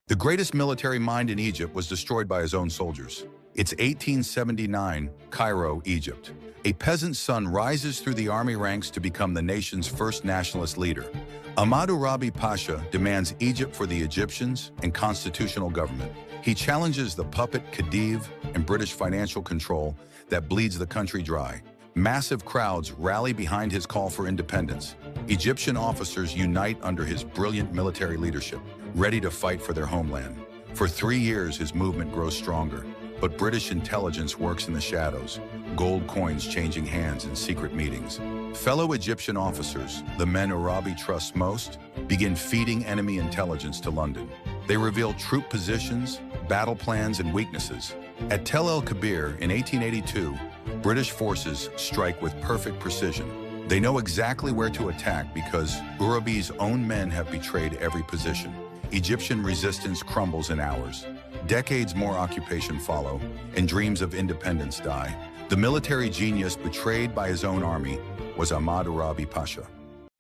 The greatest military mind in Egypt was destroyed by his own soldiers. It's 1879, Cairo, Egypt. A peasant's son rises through the army ranks to become the nation's first nationalist leader. Ahmadu Rabi Pasha demands Egypt for the Egyptians and constitutional government. He challenges the puppet Khedive and British financial control that bleeds the country dry. Massive crowds rally behind his call for independence. Egyptian officers unite under his brilliant military leadership, ready to fight for their homeland. For 3 years, his movement grows stronger, but British intelligence works in the shadows, gold coins changing hands in secret meetings. Fellow Egyptian officers, the men Arabi trusts most, begin feeding enemy intelligence to London. They reveal troop positions, battle plans, and weaknesses. At Tel el-Kebir in 1882, British forces strike with perfect precision. They know exactly where to attack because Urabi's own men have betrayed every position. Egyptian resistance crumbles in hours. Decades more occupation follow, and dreams of independence die. The military genius betrayed by his own army was Ahmadu Rabi Pasha.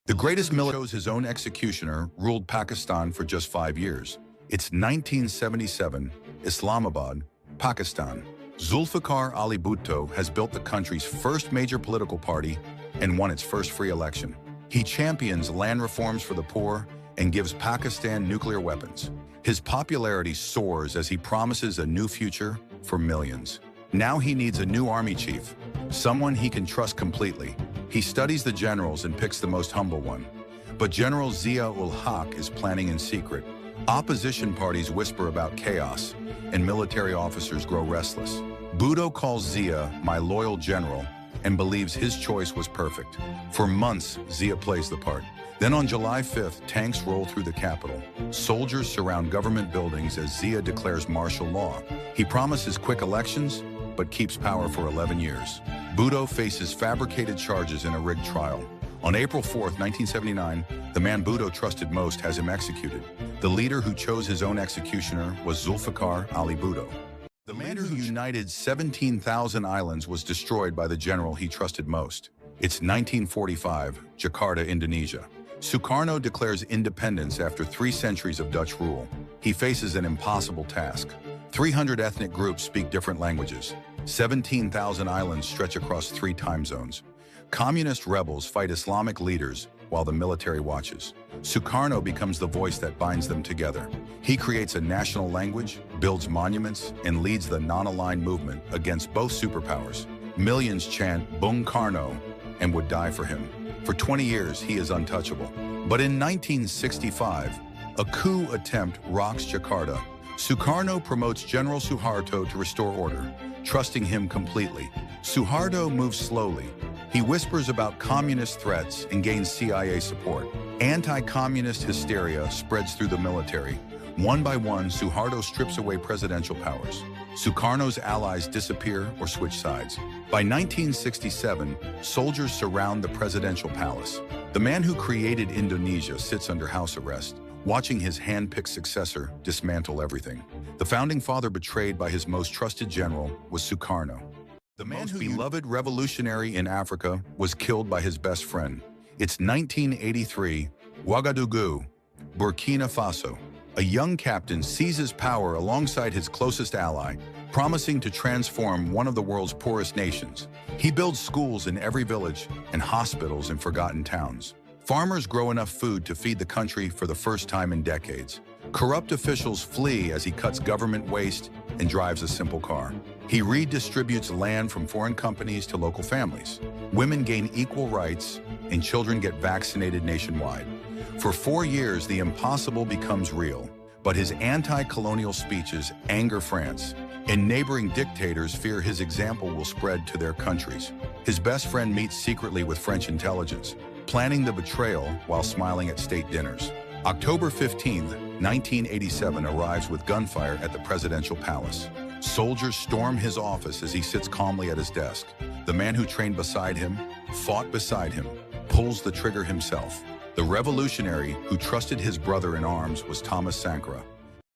The greatest military chose his own executioner, ruled Pakistan for just 5 years. It's 1977, Islamabad, Pakistan. Zulfikar Ali Bhutto has built the country's first major political party and won its first free election. He champions land reforms for the poor and gives Pakistan nuclear weapons. His popularity soars as he promises a new future for millions. Now he needs a new army chief, someone he can trust completely. He studies the generals and picks the most humble one. But General Zia-ul-Haq is planning in secret. Opposition parties whisper about chaos, and military officers grow restless. Bhutto calls Zia "my loyal general" and believes his choice was perfect. For months, Zia plays the part. Then on July 5th, tanks roll through the capital. Soldiers surround government buildings as Zia declares martial law. He promises quick elections, but keeps power for 11 years. Bhutto faces fabricated charges in a rigged trial. On April 4th, 1979, the man Bhutto trusted most has him executed. The leader who chose his own executioner was Zulfikar Ali Bhutto. The man who united 17,000 islands was destroyed by the general he trusted most. It's 1945, Jakarta, Indonesia. Sukarno declares independence after 3 centuries of Dutch rule. He faces an impossible task. 300 ethnic groups speak different languages. 17,000 islands stretch across 3 time zones. Communist rebels fight Islamic leaders while the military watches. Sukarno becomes the voice that binds them together. He creates a national language, builds monuments, and leads the non-aligned movement against both superpowers. Millions chant Bung Karno and would die for him. For 20 years, he is untouchable. But in 1965, a coup attempt rocks Jakarta. Sukarno promotes General Suharto to restore order, trusting him completely. Suharto moves slowly. He whispers about communist threats and gains CIA support. Anti-communist hysteria spreads through the military. One by one, Suharto strips away presidential powers. Sukarno's allies disappear or switch sides. By 1967, soldiers surround the presidential palace. The man who created Indonesia sits under house arrest, watching his hand-picked successor dismantle everything. The founding father betrayed by his most trusted general was Sukarno. The man who beloved revolutionary in Africa was killed by his best friend. It's 1983, Ouagadougou, Burkina Faso. A young captain seizes power alongside his closest ally, promising to transform one of the world's poorest nations. He builds schools in every village and hospitals in forgotten towns. Farmers grow enough food to feed the country for the first time in decades. Corrupt officials flee as he cuts government waste and drives a simple car. He redistributes land from foreign companies to local families. Women gain equal rights, and children get vaccinated nationwide. For 4 years, the impossible becomes real, but his anti-colonial speeches anger France, and neighboring dictators fear his example will spread to their countries. His best friend meets secretly with French intelligence, planning the betrayal while smiling at state dinners. October 15, 1987 arrives with gunfire at the presidential palace. Soldiers storm his office as he sits calmly at his desk. The man who trained beside him, fought beside him, pulls the trigger himself. The revolutionary who trusted his brother in arms was Thomas Sankara.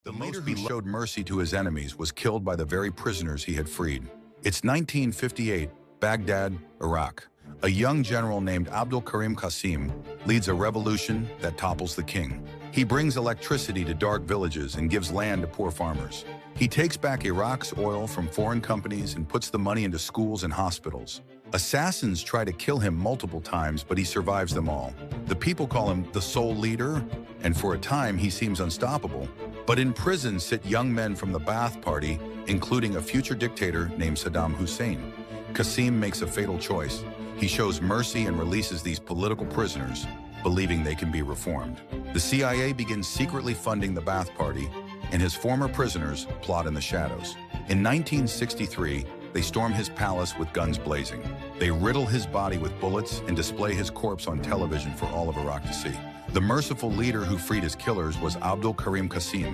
The leader who showed mercy to his enemies was killed by the very prisoners he had freed. It's 1958, Baghdad, Iraq. A young general named Abdul Karim Qasim leads a revolution that topples the king. He brings electricity to dark villages and gives land to poor farmers. He takes back Iraq's oil from foreign companies and puts the money into schools and hospitals. Assassins try to kill him multiple times, but he survives them all. The people call him the sole leader, and for a time he seems unstoppable. But in prison sit young men from the Ba'ath Party, including a future dictator named Saddam Hussein. Qasim makes a fatal choice. He shows mercy and releases these political prisoners, believing they can be reformed. The CIA begins secretly funding the Ba'ath Party, and his former prisoners plot in the shadows. In 1963, they storm his palace with guns blazing. They riddle his body with bullets and display his corpse on television for all of Iraq to see. The merciful leader who freed his killers was Abdul Karim Qasim,